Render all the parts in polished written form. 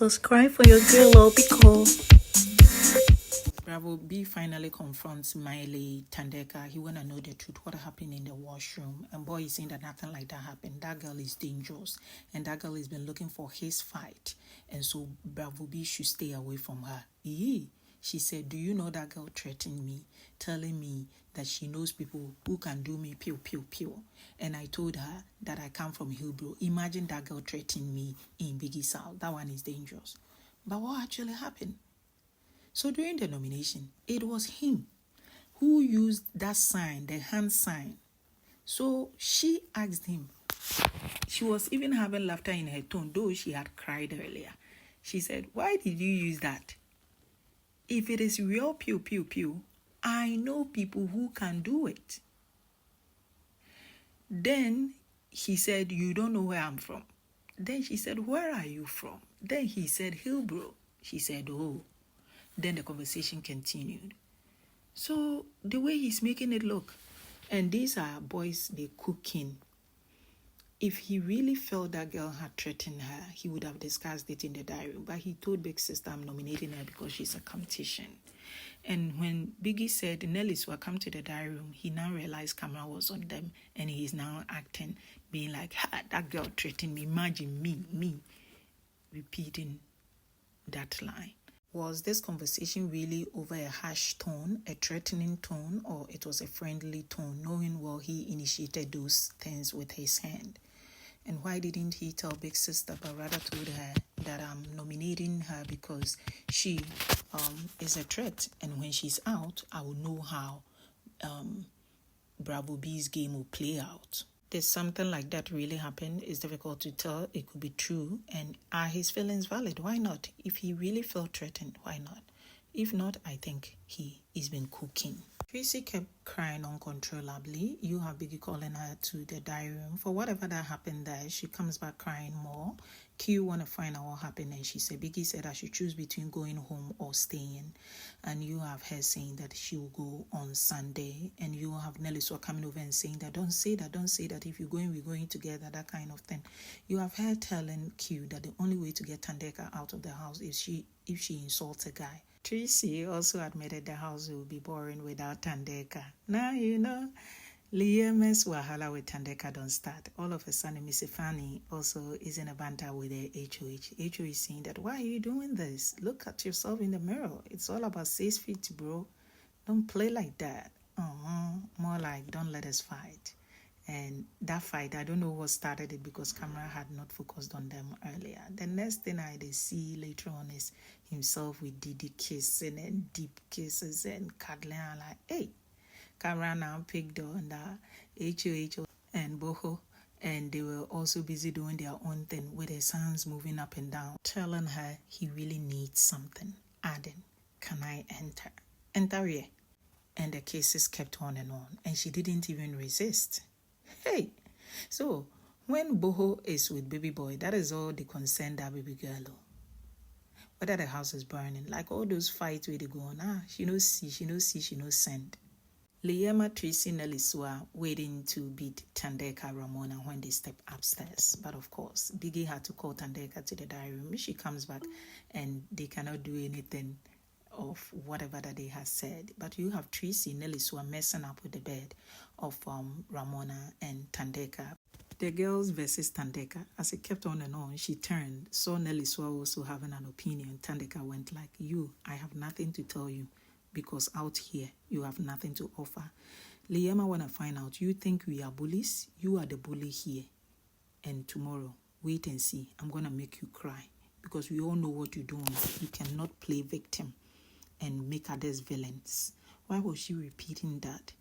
Subscribe for your girl because Bravo B finally confronts Miley Thandeka. He wanna know the truth, what happened in the washroom. And boy is saying that nothing like that happened. That girl is dangerous. And that girl has been looking for his fight. And so Bravo B should stay away from her. She said, do you know that girl threatened me, telling me that she knows people who can do me pew, pew, pew. And I told her that I come from Hillbrow. Imagine that girl threatening me in Biggie's house. That one is dangerous. But what actually happened? So during the nomination, it was him who used that sign, the hand sign. So she asked him. She was even having laughter in her tone, though she had cried earlier. She said, why did you use that? If it is real pew, pew, pew, I know people who can do it. Then he said, you don't know where I'm from. Then she said, where are you from? Then he said, Hillbrow. She said, oh. Then the conversation continued. So the way he's making it look, and these are boys, they cooking. If he really felt that girl had threatened her, he would have discussed it in the diary room. But he told Big Sister, I'm nominating her because she's a competition. And when Biggie said, Nellis will come to the diary room, he now realized camera was on them. And he's now acting, being like, that girl threatened me. Imagine me, repeating that line. Was this conversation really over a harsh tone, a threatening tone, or it was a friendly tone, knowing well he initiated those things with his hand? And why didn't he tell Big Sister, but rather told her that I'm nominating her because she is a threat, and when she's out, I will know how Bravo B's game will play out? Did something like that really happen? It's difficult to tell. It could be true. And are his feelings valid? Why not? If he really felt threatened, why not? If not, I think he is been cooking. Trixie kept crying uncontrollably. You have Biggie calling her to the diary room. For whatever that happened there, she comes back crying more. Q want to find out what happened, and she said, Biggie said I should choose between going home or staying. And you have her saying that she will go on Sunday. And you have Nelly Swa coming over and saying that, don't say that. If you're going, we're going together, that kind of thing. You have her telling Q that the only way to get Thandeka out of the house is if she insults a guy. Trixie also admitted the house will be boring without Thandeka. Now, you know, Liam's wahala with Thandeka don't start. All of a sudden, Missy Fanny also is in a banter with the HOH. HOH is saying that, why are you doing this? Look at yourself in the mirror. It's all about 6 feet, bro. Don't play like that. More like, don't let us fight. And that fight, I don't know what started it because camera had not focused on them earlier. The next thing I did see later on is himself with Didi kissing and deep kisses and cuddling. I'm like, hey, camera now picked on the HOH and Boho. And they were also busy doing their own thing with their hands moving up and down, telling her he really needs something. Adding, can I enter? Enter here. And the cases kept on, and she didn't even resist. Hey, so when Boho is with baby boy, that is all they concern that baby girl. Whether the house is burning, like all those fights where they go on, she knows see, she knows send. Liema, Trixie, Nelly Swa waiting to beat Thandeka, Ramona when they step upstairs. But of course, Biggie had to call Thandeka to the diary room. She comes back and they cannot do anything of whatever that they have said. But you have Trixie, Nelly Swa messing up with the bed of Ramona and Thandeka. The girls versus Thandeka. As it kept on and on, she turned, saw Nelly Swa also having an opinion. Thandeka went like, I have nothing to tell you because out here, you have nothing to offer. Liema want to find out, you think we are bullies? You are the bully here. And tomorrow, wait and see. I'm going to make you cry because we all know what you're doing. You cannot play victim and make others villains. Why was she repeating that?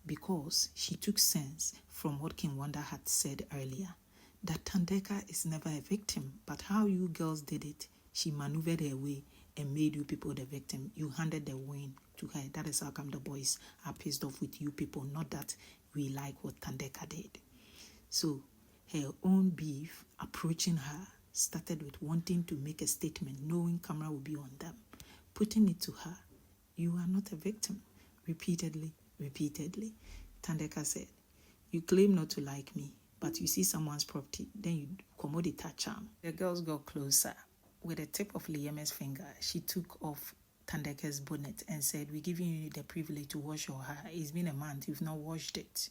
Because she took sense from what King Wonder had said earlier, that Thandeka is never a victim, but how you girls did it, she maneuvered her way and made you people the victim. You handed the win to her. That is how come the boys are pissed off with you people, not that we like what Thandeka did. So her own beef approaching her started with wanting to make a statement, knowing camera will be on them. Putting it to her, you are not a victim. Repeatedly. Thandeka said, you claim not to like me, but you see someone's property, then you commodity charm. The girls got closer. with the tip of Liama's finger, she took off Thandeka's bonnet and said, "We're giving you the privilege to wash your hair. It's been a month, you've not washed it."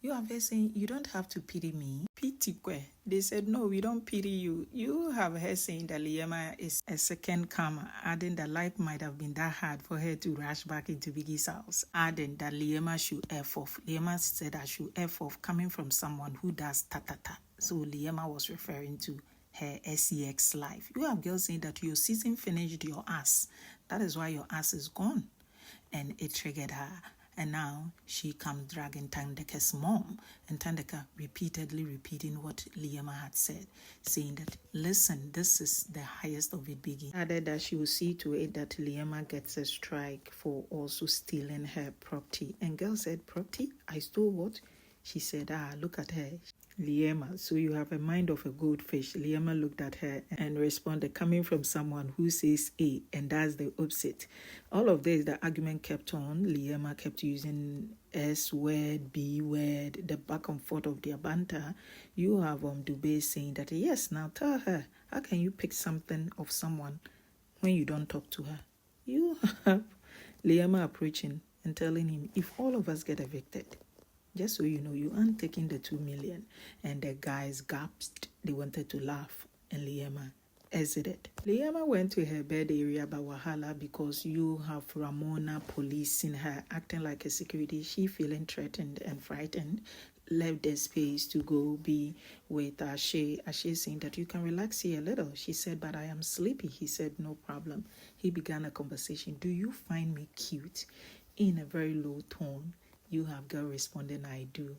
You are very saying, "You don't have to pity me." Pity kwe. They said, "No, we don't pity you." You have her saying that Liama is a second karma, adding that life might have been that hard for her to rush back into Biggie's house, adding that Liama should F off. Liama said I should F off coming from someone who does ta-ta-ta. So Liama was referring to her sex life. You have girls saying that your season finished your ass. That is why your ass is gone. And it triggered her. And now she comes dragging Thandeka's mom. And Thandeka repeatedly repeating what Liama had said, saying that, "Listen, this is the highest of it, Biggie." Added that she will see to it that Liama gets a strike for also stealing her property. And girl said, "Property? I stole what?" She said, "Look at her. Liama, so you have a mind of a goldfish." Liama looked at her and responded, coming from someone who says A and does the opposite. All of this, the argument kept on. Liama kept using S word, B word, the back and forth of their banter. You have Dubé saying that, "Yes, now tell her, how can you pick something of someone when you don't talk to her?" You have Liama approaching and telling him, "If all of us get evicted, just so you know, you aren't taking the 2 million. And the guys gasped. They wanted to laugh. And Liama exited. Liama went to her bed area by Wahala because you have Ramona policing her, acting like a security. She feeling threatened and frightened. Left the space to go be with Ashe. Ashe saying that you can relax here a little. She said, "But I am sleepy." He said, "No problem." He began a conversation. "Do you find me cute?" In a very low tone. You have girl responding, "I do."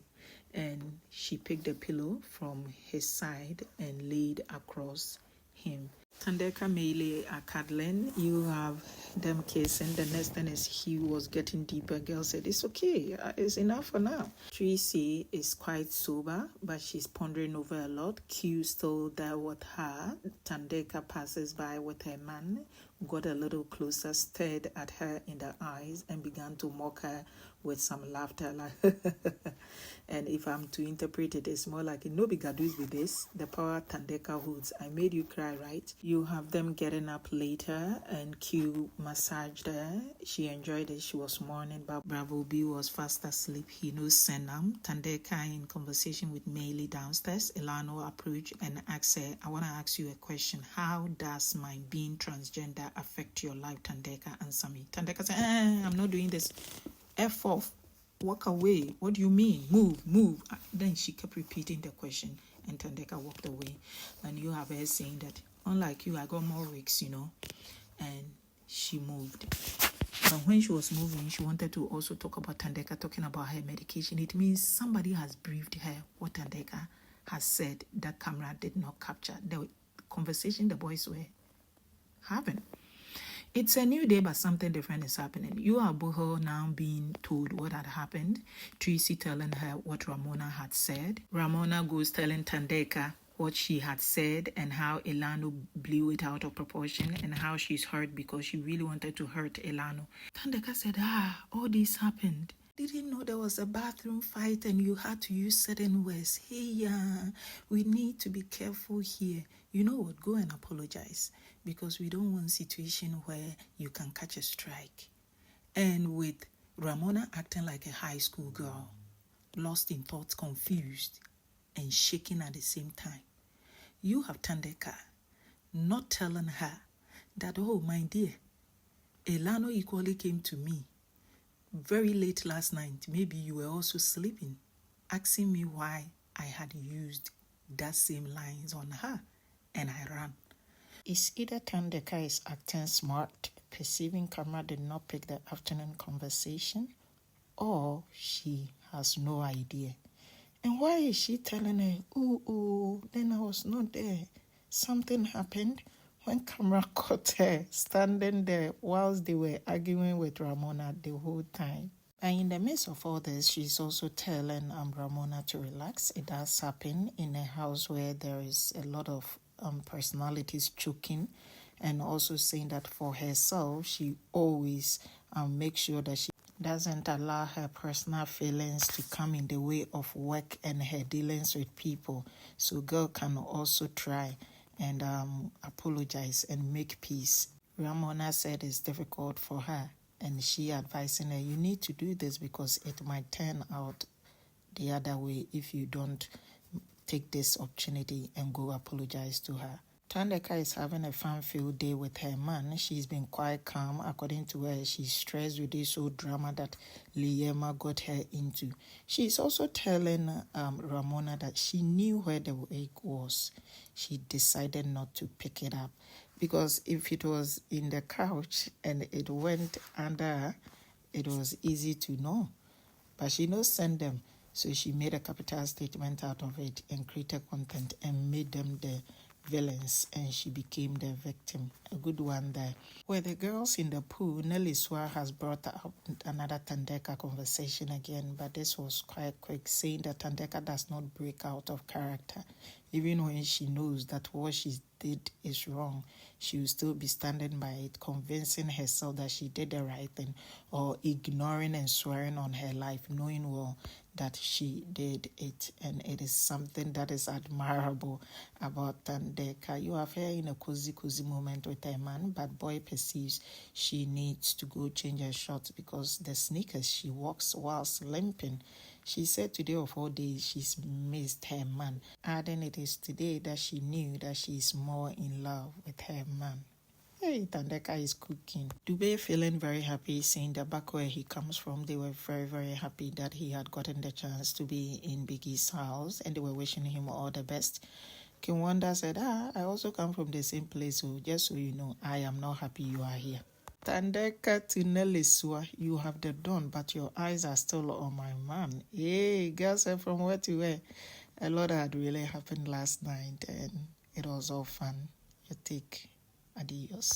And she picked a pillow from his side and laid across him. Thandeka Meile are cuddling. You have them kissing. The next thing is he was getting deeper. Girl said, "It's okay. It's enough for now." Trixie is quite sober, but she's pondering over a lot. Q still there with her. Thandeka passes by with her man, got a little closer, stared at her in the eyes, and began to mock her with some laughter. And if I'm to interpret it, it's more like, "No big gadoos with this. The power Thandeka holds. I made you cry, right?" You have them getting up later, and Q massaged her. She enjoyed it. She was mourning, but Bravo B was fast asleep. He knows Senam. Thandeka in conversation with Meili downstairs. Illano approached and asked her, "I want to ask you a question. How does my being transgender affect your life, Thandeka? Answer me." Thandeka said, "I'm not doing this. F off. Walk away. What do you mean? Move." Then she kept repeating the question, and Thandeka walked away. And you have her saying that, "Unlike you, I got more weeks, you know." And she moved. But when she was moving, she wanted to also talk about Thandeka talking about her medication. It means somebody has briefed her what Thandeka has said that camera did not capture. The conversation the boys were having. It's a new day, but something different is happening. You are Boho now being told what had happened. Trixie telling her what Ramona had said. Ramona goes telling Thandeka what she had said and how Illano blew it out of proportion and how she's hurt because she really wanted to hurt Illano. Thandeka said, all this happened. Didn't know there was a bathroom fight and you had to use certain words. Hey, we need to be careful here. You know what? Go and apologize because we don't want a situation where you can catch a strike. And with Ramona acting like a high school girl, lost in thoughts, confused, and shaking at the same time. You have Thandeka not telling her that, "Oh, my dear, Illano equally came to me very late last night. Maybe you were also sleeping," asking me why I had used that same lines on her, and I ran. It's either Thandeka is acting smart, perceiving camera did not pick the afternoon conversation, or she has no idea. And why is she telling her, then I was not there. Something happened when camera caught her standing there whilst they were arguing with Ramona the whole time. And in the midst of all this, she's also telling Ramona to relax. It does happen in a house where there is a lot of personalities choking, and also saying that for herself, she always makes sure that she doesn't allow her personal feelings to come in the way of work and her dealings with people. So girl can also try and apologize and make peace. Ramona said it's difficult for her, and she advising her, you need to do this because it might turn out the other way if you don't take this opportunity and go apologize to her. Thandeka is having a fun-filled day with her man. She's been quite calm. According to her, she's stressed with this whole drama that Liema got her into. She's also telling Ramona that she knew where the egg was. She decided not to pick it up because if it was in the couch and it went under her, it was easy to know. But she knows send them. So she made a capital statement out of it and created content and made them the villains, and she became the victim. A good one there. With the girls in the pool, Nelly Swa has brought up another Thandeka conversation again, but this was quite quick, saying that Thandeka does not break out of character. Even when she knows that what she did is wrong, she will still be standing by it, convincing herself that she did the right thing, or ignoring and swearing on her life, knowing well that she did it. And it is something that is admirable about Thandeka. You have her in a cozy moment with her man, but boy perceives she needs to go change her shorts because the sneakers she walks whilst limping. She said today of all days she's missed her man, adding it is today that she knew that she's more in love with her man. Hey, Thandeka is cooking. Dubé feeling very happy seeing that back where he comes from, they were very happy that he had gotten the chance to be in Biggie's house and they were wishing him all the best. Kinwanda said, I also come from the same place, so just so you know, I am not happy you are here. Thandeka to Nelly Swa, you have the dawn, but your eyes are still on my man. Hey, girls, from where to where? A lot had really happened last night, and it was all fun. You take adios.